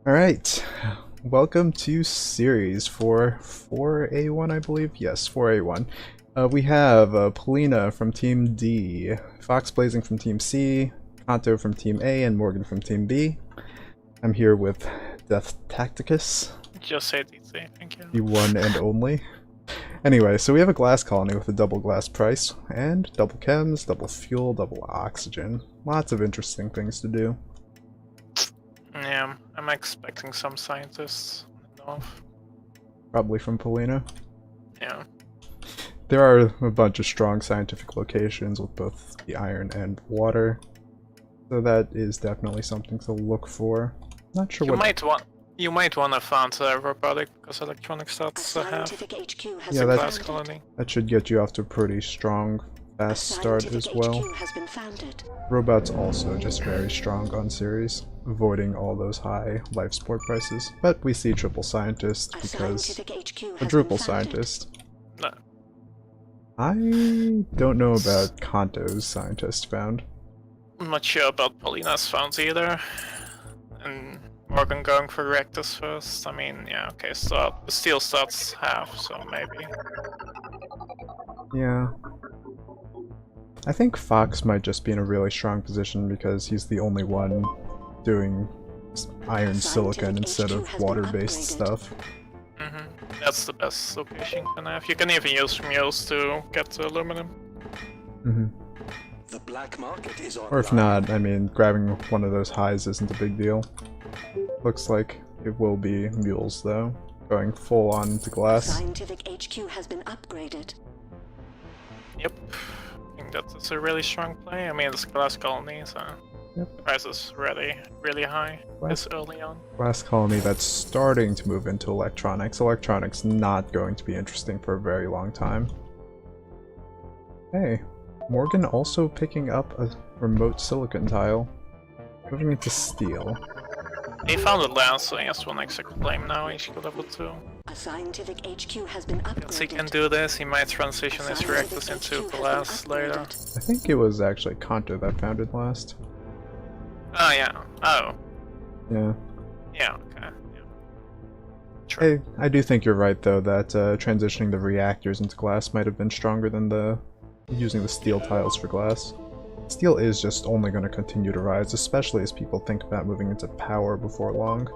Alright, welcome to series for 4A1, I believe? Yes, 4A1. We have Polina from Team D, Fox Blazing from Team C, Kanto from Team A, and Morgan from Team B. I'm here with Death Tacticus, Just say DC, thank you. the one and only. Anyway, so we have a glass colony with a double glass price, and double chems, double fuel, double oxygen. Lots of interesting things to do. Yeah, I'm expecting some scientists in the north. Probably from Polina. Yeah. There are a bunch of strong scientific locations with both the iron and water, so that is definitely something to look for. Not sure You might want to found a robotic because electronic starts to have Yeah, glass colony. that should get you off to a pretty strong, fast start as well. Robots also just very strong on series, avoiding all those high life support prices. But we see triple scientist because quadruple scientist. No. I don't know about Kanto's scientist found. I'm not sure about Polina's founds either. And Morgan going for reactors first. I mean, yeah, okay, steel starts half, so maybe. Yeah. I think Fox might just be in a really strong position because he's the only one doing iron silicon instead of water-based stuff. That's the best location you can have. You can even use mules to get the aluminum. The black market is Or if not, I mean, grabbing one of those highs isn't a big deal. Looks like it will be mules though, going full on to glass. Scientific HQ has been upgraded. Yep. I think that's a really strong play. I mean, it's glass colony, so Yep. the price is really high this early on. Glass colony that's starting to move into electronics. Electronics not going to be interesting for a very long time. Hey, Morgan also picking up a remote silicon tile. Moving into steel. He found it last, so he has one extra claim now, HQ level 2. A scientific HQ has been upgraded. Since he can do this, he might transition his reactors into glass later. I think it was actually Kanto that found it last. Oh yeah. Oh. Yeah. Yeah, okay. Yeah. True. Hey, I do think you're right though that transitioning the reactors into glass might have been stronger than using the steel tiles for glass. Steel is just only going to continue to rise, especially as people think about moving into power before long.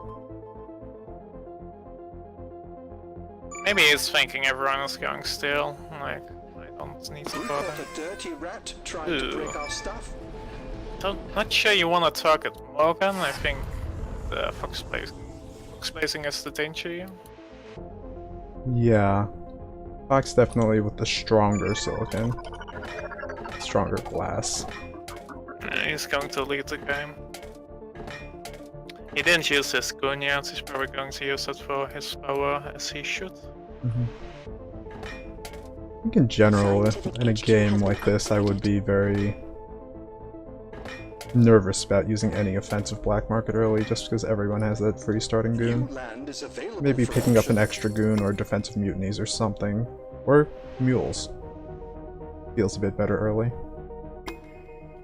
Maybe he's thinking everyone is going steel. Like, I don't need to We've got bother. a dirty rat trying to break our stuff. Not sure you want to target Morgan. I think the Fox Blazing is the danger here. Yeah. Fox definitely with the stronger silicon. Stronger glass. He's going to lead the game. He didn't use his gun yet, he's probably going to use it for his power as he should. I think in general, in a game like this, I would be very nervous about using any offensive black market early, just because everyone has that free starting goon. Maybe picking up an extra goon or defensive mutinies or something. Or mules. Feels a bit better early.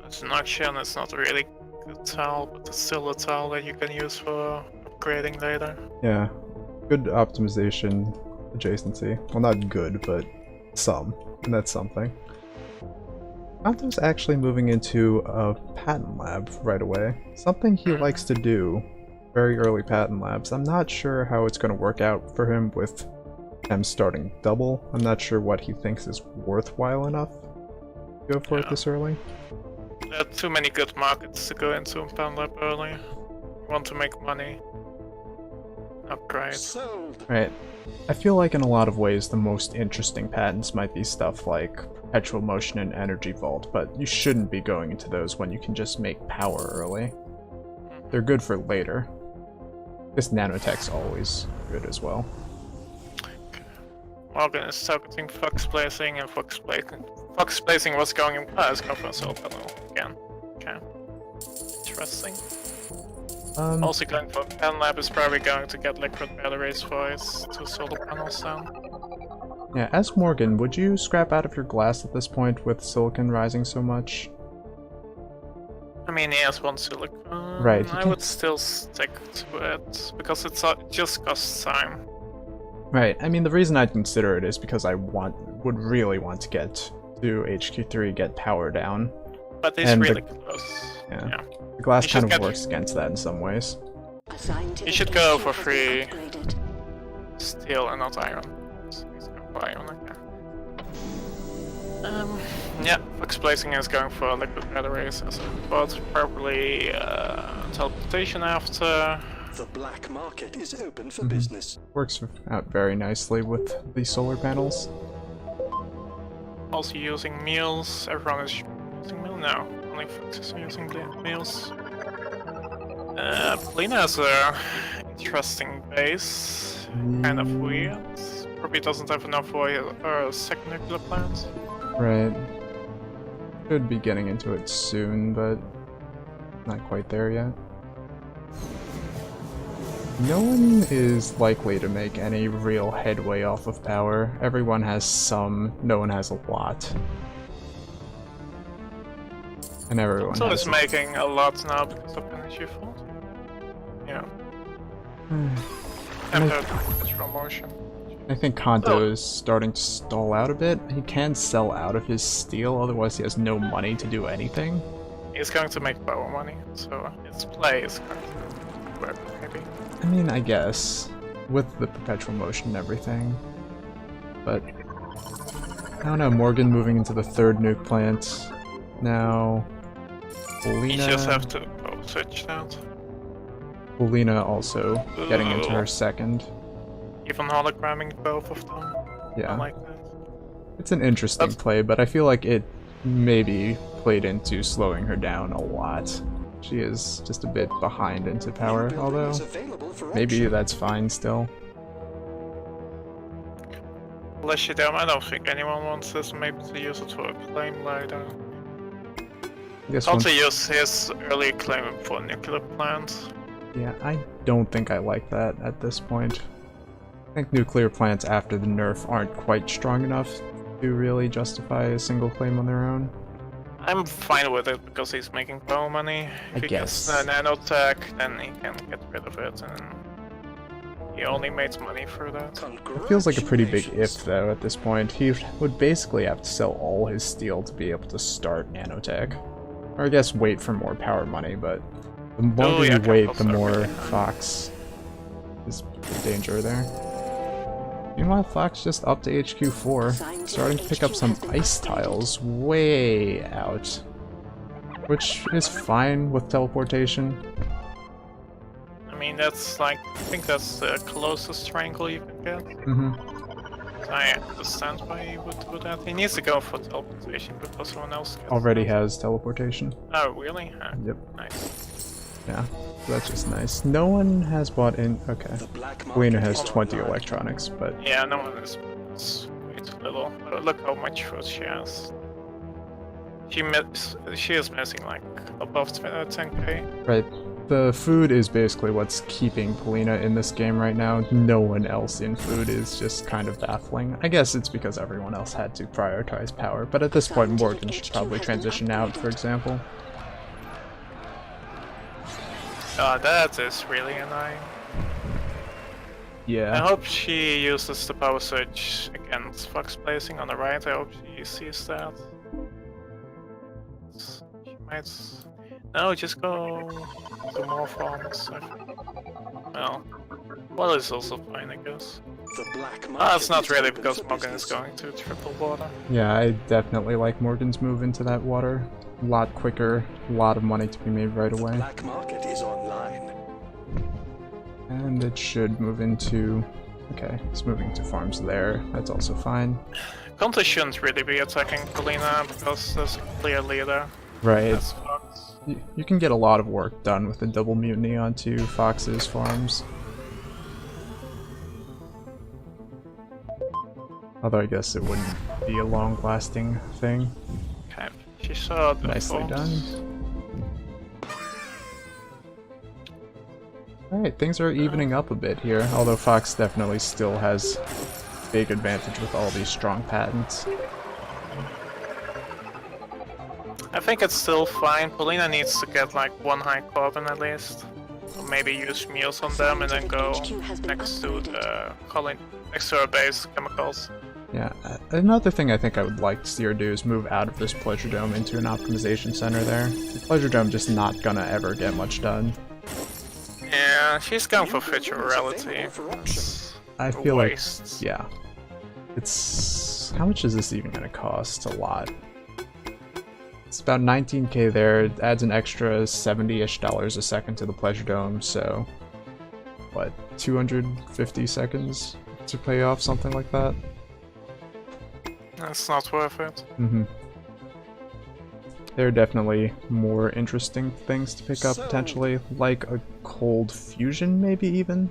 It's an auction, it's not a really good tile, but it's still a tile that you can use for upgrading later. Yeah. Good optimization adjacency. Well, not good, but some. And that's something. Kanto's actually moving into a patent lab right away. Something he likes to do. Very early patent labs. I'm not sure how it's going to work out for him with him starting double. I'm not sure what he thinks is worthwhile enough to go for it this early. There are too many good markets to go into in Pan Lab early. You want to make money. Upgrade. Sold. Right. I feel like in a lot of ways the most interesting patents might be stuff like perpetual motion and energy vault, but you shouldn't be going into those when you can just make power early. They're good for later. This nanotech's always good as well. Morgan is targeting Fox Blazing, and Fox Blazing was going in. Ah, it's going for a solar panel again. Okay. Interesting. Also going for Pan Lab is probably going to get liquid batteries for his 2 solar panels down. Yeah, as Morgan, would you scrap out of your glass at this point with silicon rising so much? I mean, he has one silicon. Right, he I can- would still stick to it because it's just costs time. Right. I mean, the reason I'd consider it is because I would really want to get to HQ3, get power down. But he's And really close. Yeah. Yeah. The glass You kind should of get- works against that in some ways. A scientific You should go HQ for has been free. upgraded. Steel and not iron. So he's going for iron, okay. Yeah, Fox Blazing is going for liquid batteries as but probably teleportation after. The black market is open for Mhm. business. Works out very nicely with the solar panels. Also using meals. Everyone is using meal now. Only Fox is using the meals. Polina has a interesting base. Kind of weird. Probably doesn't have enough for a second nuclear plant. Right. Should be getting into it soon, but not quite there yet. No one is likely to make any real headway off of power. Everyone has some, no one has a lot. And everyone So has it's making a lot now because of energy fault. Yeah. And And I- natural motion. I think Kanto is starting to stall out a bit. He can sell out of his steel, otherwise he has no money to do anything. He's going to make power money, so his play is going to work maybe. I mean, I guess, with the perpetual motion and everything. But, I don't know, Morgan moving into the third nuke plant. Now, You just Polina, have to switch that. Polina also getting into her Ooh. second. Even hologramming both of them. Yeah, I like that. it's an interesting That's- play, but I feel like it maybe played into slowing her down a lot. She is just a bit behind into power, New building although is available for maybe auction. that's fine still. Unless you don't, I don't think anyone wants this maybe to use it for a claim later. I guess Also once, use his early claim for a nuclear plant. yeah, I don't think I like that at this point. I think nuclear plants after the nerf aren't quite strong enough to really justify a single claim on their own. I'm fine with it because he's making power money. I If he guess. gets the nanotech, then he can get rid of it, and he only makes money for that. It feels like a pretty big if Congratulations. though at this point. He would basically have to sell all his steel to be able to start nanotech. Or I guess wait for more power money, but the longer yeah, you wait, Campbell's the not more really high. Fox is in danger there. Meanwhile, Fox just up to HQ4, starting to pick up some ice tiles way out. Which is fine with teleportation. I mean, that's like, I think that's the closest triangle you can get. Mm-hmm. I understand why he would do that. He needs to go for teleportation before someone else gets Already it. has teleportation. Oh, really? Huh. Yep. Nice. Yeah. So that's just nice. No one has bought in. Okay. The black Helena market has is 20 online. electronics, but Yeah, no one is. It's way too little. Look how much food she has. She is missing like above 10k. right. The food is basically what's keeping Polina in this game right now. No one else in food is just kind of baffling. I guess it's because everyone else had to prioritize power, but at this point Morgan should probably transition out, for example. That is really annoying. I Yeah. hope she uses the power switch against Fox Blazing on the right. I hope she sees that. She might. No, just go to more farms. Well, well, is also fine, I guess. The black market Ah, it's not is really open because for Morgan is business. going to triple water. Yeah, I definitely like Morgan's move into that water. A lot quicker, a lot of money to be made right The away. black market is online. And it should move into... Okay, it's moving to farms there. That's also fine. Conte shouldn't really be attacking Polina because there's a clear leader. Right. That's Fox. You can get a lot of work done with a double mutiny onto Fox's farms. Although I guess it wouldn't be a long-lasting thing. Okay, she saw the Nicely Fox. done. Alright, things are evening up a bit here, although Fox definitely still has big advantage with all these strong patents. I think it's still fine. Polina needs to get like one high carbon at least. Or maybe use meals on them and then go next to the next to our base chemicals. Yeah, another thing I think I would like to see her do is move out of this Pleasure Dome into an optimization center there. The Pleasure Dome just not gonna ever get much done. Yeah, she's going for future reality. I feel Wastes. like, yeah. It's... how much is this even gonna cost? A lot. It's about 19k there, it adds an extra $70-ish a second to the Pleasure Dome, so... what, 250 seconds to pay off something like that? That's not worth it. Mm-hmm. There are definitely more interesting things to pick up potentially, like a cold fusion maybe even?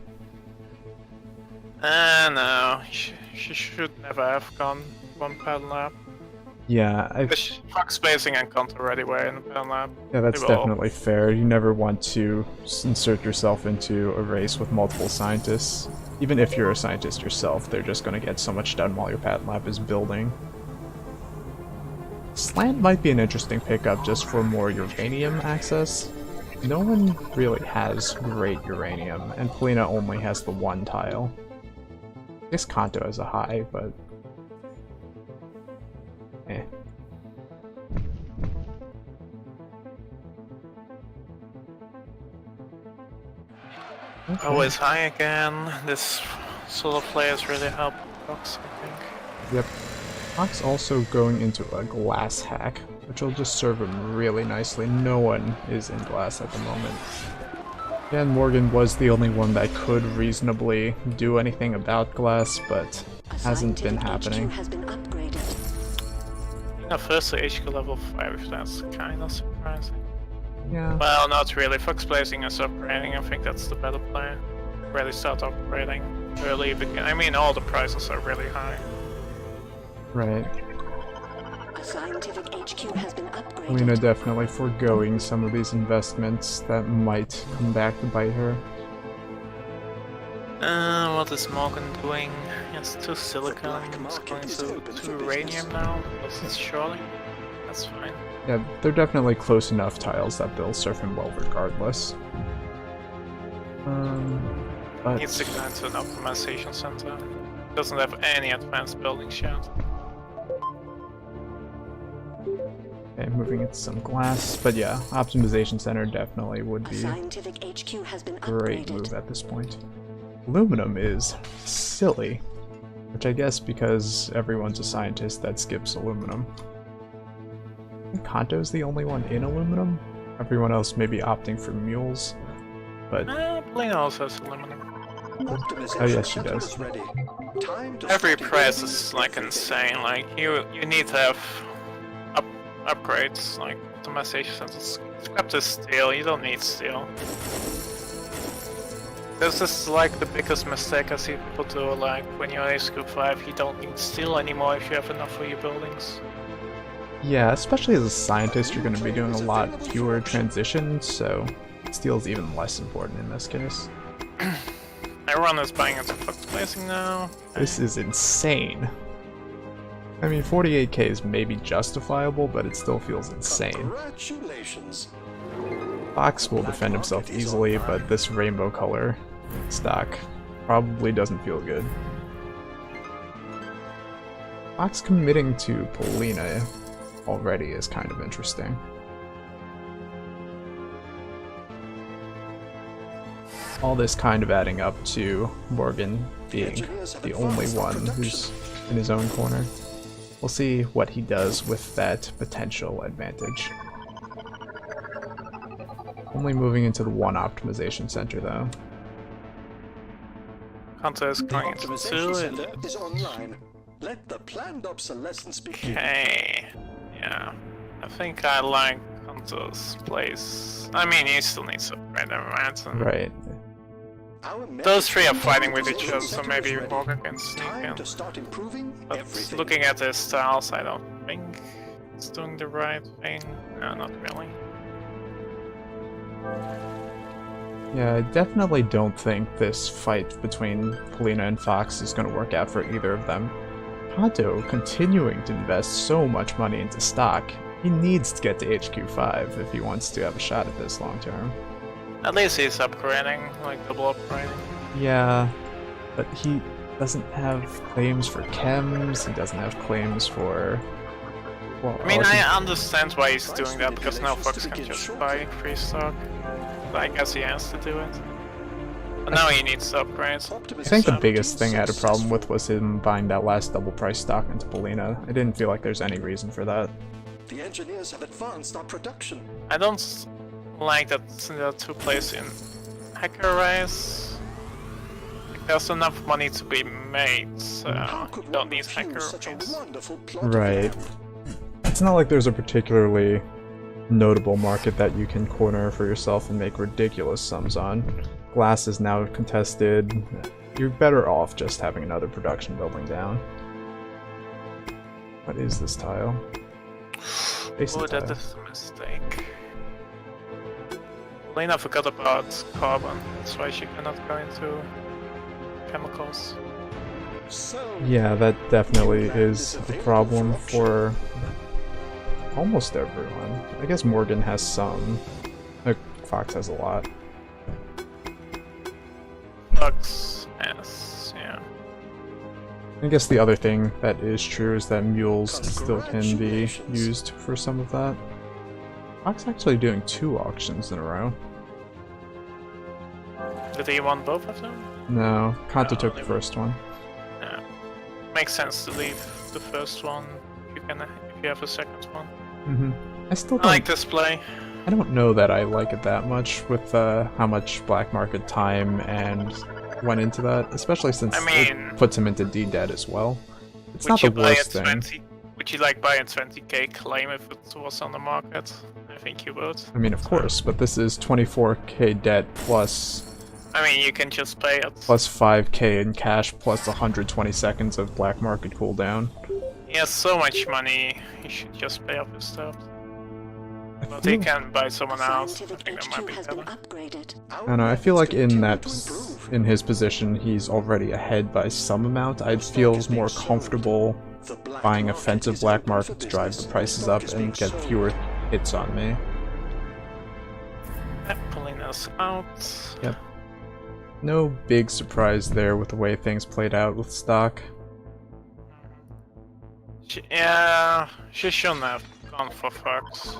No, she should never have gone one pattern lab. Yeah, Fuck spacing and counter already were in the pattern lab. yeah, that's definitely fair. You never want to insert yourself into a race with multiple scientists. Even if you're a scientist yourself, they're just going to get so much done while your patent lab is building. Slant might be an interesting pickup just for more uranium access. No one really has great uranium, and Polina only has the one tile. I guess Kanto has a high, but... eh. Okay. Always high again. This solar play has really helped Fox, I think. Yep. Fox also going into a glass hack, which will just serve him really nicely. No one is in glass at the moment. Again, Morgan was the only one that could reasonably do anything about glass, but hasn't been happening. First to HQ level 5, that's kind of surprising. Yeah. Well, not really. Fox placing is upgrading, I think that's the better play. Really start upgrading early, I mean all the prices are really high. Right. A scientific HQ has been upgraded. Lena definitely foregoing some of these investments that might come back to bite her. What is Morgan doing? Yes, 2 silicon, it's going to uranium now, because it's surely. That's fine. Yeah, they're definitely close enough tiles that they'll serve him well regardless. But... needs to go into an optimization center. Doesn't have any advanced buildings yet. Okay, moving into some glass, but yeah, optimization center definitely would be Scientific HQ has been a great upgraded. move at this point. Aluminum is silly, which I guess because everyone's a scientist that skips aluminum. I think Kanto's the only one in aluminum. Everyone else may be opting for mules, but Polina also has aluminum. oh yes, she does. Every price is like insane. Like you need to have upgrades, like optimization centers. Scrap the steel. You don't need steel. This is like the biggest mistake I see people do. Like when you're in HQ 5, you don't need steel anymore if you have enough for your buildings. Yeah, especially as a scientist, you're going to be doing a lot fewer transitions, so steel is even less important in this case. Everyone is buying into Fox placing now. This is insane. I mean, 48k is maybe justifiable, but it still feels insane. Congratulations. Fox will defend himself easily, but this rainbow color stock probably doesn't feel good. Fox committing to Polina already is kind of interesting. All this kind of adding up to Morgan being the only one who's in his own corner. We'll see what he does with that potential advantage. Only moving into the one optimization center though. Hunter is going into 2 center is online. Let the planned obsolescence begin. Okay. Yeah. I think I like Hunter's place. I mean, he still needs to upgrade every mountain. Right. Those 3 are fighting with each other, so maybe Morgan can sneak Time in. to start improving But everything. looking at his styles, I don't think it's doing the right thing. No, not really. Yeah, I definitely don't think this fight between Polina and Fox is going to work out for either of them. Kanto continuing to invest so much money into stock He needs to get to HQ5 if he wants to have a shot at this long term. At least he's upgrading, like double upgrading. Yeah, but he doesn't have claims for chems, he doesn't have claims for... Well, I mean, I understand why he's doing that, because now Fox can just buy free stock. But I guess he has to do it. But now he needs to upgrade. I think the biggest thing I had a problem with was him buying that last double price stock into Polina. I didn't feel like there's any reason for that. The engineers have advanced our production. I don't like that there are two players in Hacker Race. Like, there's enough money to be made, so you don't need Hacker Race. Right. It's not like there's a particularly notable market that you can corner for yourself and make ridiculous sums on. Glass is now contested. You're better off just having another production building down. What is this tile? Oh, that is a mistake. Lena forgot about carbon, that's why she cannot go into chemicals. Yeah, that definitely is a problem for almost everyone. I guess Morgan has some. Fox has a lot. Fox has, yeah. I guess the other thing that is true is that mules still can be used for some of that. Fox actually doing 2 auctions in a row. Did he want both of them? No, Kanto took the first one. Yeah. Makes sense to leave the first one if you have a second one. I still I don't like this play. I don't know that I like it that much with how much black market time and went into that, especially since it puts him into D-debt as well. It's not the worst thing. Would you like buy a 20k claim if it was on the market? I think you would. I mean, of course, but this is 24k debt plus... I mean, you can just pay it. Plus 5k in cash plus 120 seconds of black market cooldown. He has so much money, he should just pay off his stuff. But he can buy someone else. I think that might be better. I don't know, I feel like in his position, he's already ahead by some amount. I'd feel more comfortable buying offensive black market to drive the prices up and get fewer hits on me. Yep, pulling us out. Yep. No big surprise there with the way things played out with stock. She shouldn't have gone for Fox.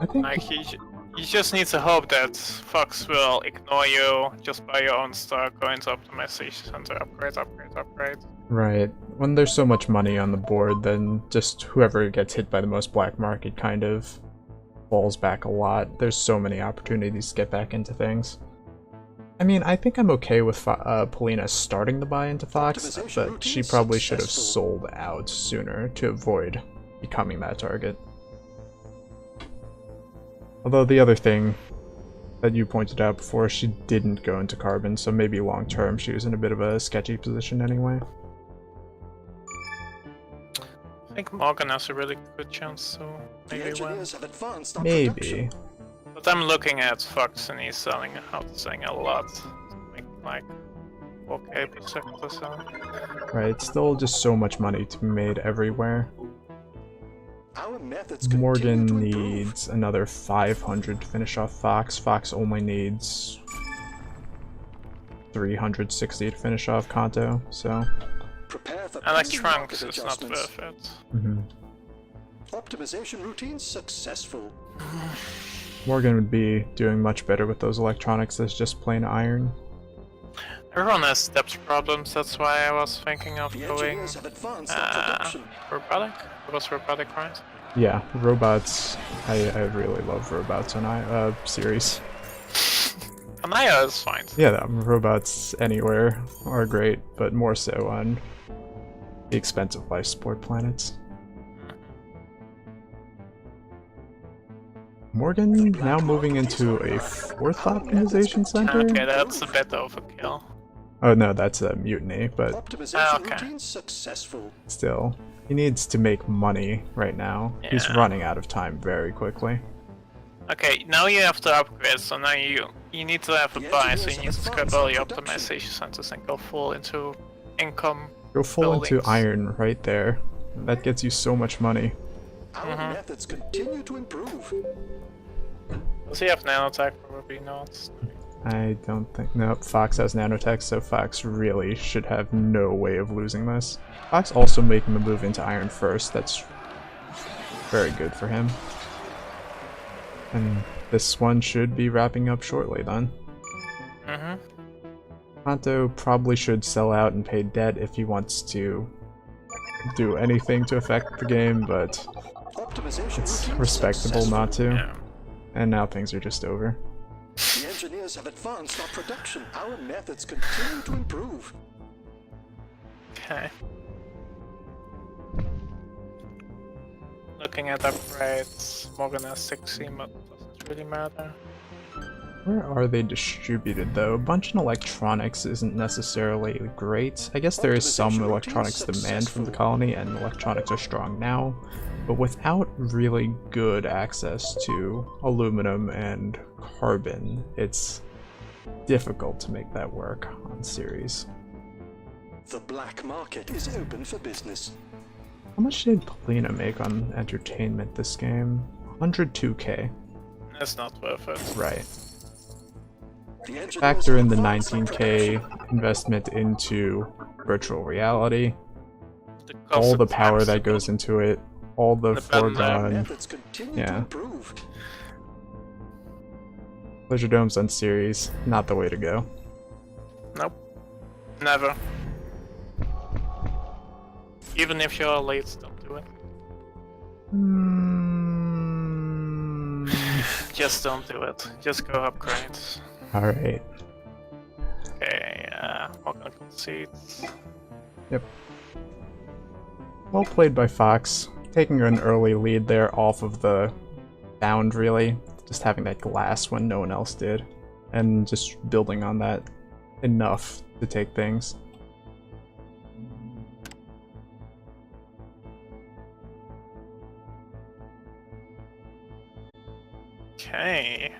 I think like you just need to hope that Fox will ignore you, just buy your own stock, go into optimization center, upgrade. Right. When there's so much money on the board, then just whoever gets hit by the most black market kind of falls back a lot. There's so many opportunities to get back into things. I mean, I think I'm okay with Polina starting to buy into Fox, but she probably should have sold out sooner to avoid becoming that target. Although the other thing that you pointed out before, she didn't go into carbon, so maybe long term she was in a bit of a sketchy position anyway. I think Morgan has a really good chance, so maybe win. Maybe. But I'm looking at Fox and he's selling a lot. Make like 4k per second or so. Right, still just so much money to be made everywhere. Morgan needs another 500 to finish off Fox. Fox only needs 360 to finish off Kanto, so... And like Trunks is not worth it. Optimization routine successful. Morgan would be doing much better with those electronics as just plain iron. Everyone has depth problems, that's why I was thinking of going robotic. It was robotic, right? Yeah, robots. I really love robots on series. Anaya is fine. Yeah, robots anywhere are great, but more so on the expensive life support planets. Morgan now moving into a 4th optimization center? Okay, that's a bit overkill. Oh no, that's a mutiny, but okay. Still, he needs to make money right now. Yeah. He's running out of time very quickly. Okay, now you have to upgrade, so now you need to have a buy, so you need to scrap all your optimization centers and go full into income. Go full buildings. into iron right there. That gets you so much money. Our methods continue to improve. Does he have nanotech? Probably not. I don't think... Nope, Fox has nanotech, so Fox really should have no way of losing this. Fox also making the move into Iron first, that's very good for him. And this one should be wrapping up shortly then. Kanto probably should sell out and pay debt if he wants to do anything to affect the game, but it's respectable not to. Yeah. And now things are just over. The engineers have advanced our production. Our methods continue to improve. Okay. Looking at upgrades, Morgan has 16, but doesn't really matter. Where are they distributed though? A bunch in electronics isn't necessarily great. I guess there is some electronics demand from the colony, and electronics are strong now, but without really good access to aluminum and carbon, it's difficult to make that work on series. The black market is open for business. How much did Polina make on entertainment this game? 102k. It's not worth it. Right. The engineers Factor in the have advanced our 19k production. investment into virtual reality, The cost all of the power tax- that goes into it, all the The bad lab. foregone Methods continue to Yeah. improve. pleasure domes on series, not the way to go. Nope. Never. Even if you're late, don't do it. Just don't do it. Just go upgrade. Alright. Okay, Morgan concedes. Yep. Well played by Fox, taking an early lead there off of the bound really, just having that glass when no one else did, and just building on that enough to take things. Okay.